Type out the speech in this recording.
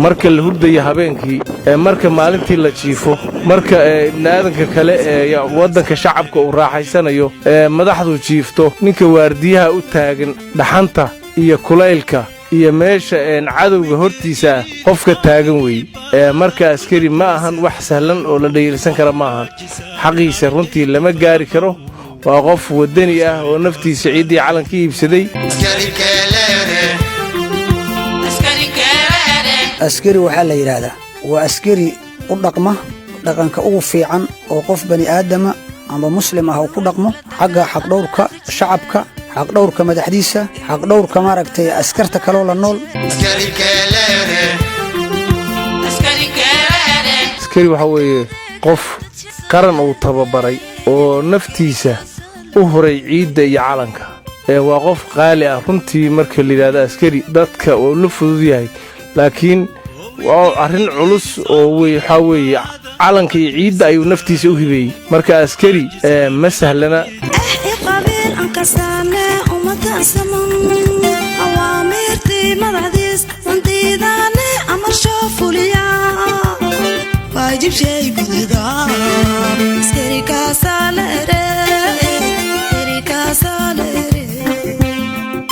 marka la hurdayo habeenkii marka maalintii la jiifo marka naadanka kale wadanka shacabka uu raaxaysanayo madaxdu jiifto ninka waardiyaha u taagan dhaxanta iyo kulaylka iyo meesha cadowga hortiisa qofka taagan weey marka askari ma ahan wax sahlan oo la dhayilsan kara ma ahan xaqiisa runtii lama gaari karo waa qof wadani ah oo naftiisa ciidii calanka iibsaday askari waxa la yiraahdaa waa askari u dhaqma dhaqanka ugu fiican oo qof bani aadama ama muslim ah oo ku dhaqmo xagga xaq dhowrka shacabka حق دور كما حديثة حق دور كما ركتي أسكرت كلولا نول أسكري وحوي قف قرن أو طببري أو نفتيسة أهري عيد يعلنك وقف قالي رنتي مركل لهذا أسكري دتك ولفظ ذي لكن وعرين علوس ويحاول علنك عيد أيو نفتيسة وهبي مركل أسكري مسهلنا كسامة ومتقسمن أوامرتي مدعديس وانتي داني أمر شوفوا ليا واجب شي بيضا سكري كاسالة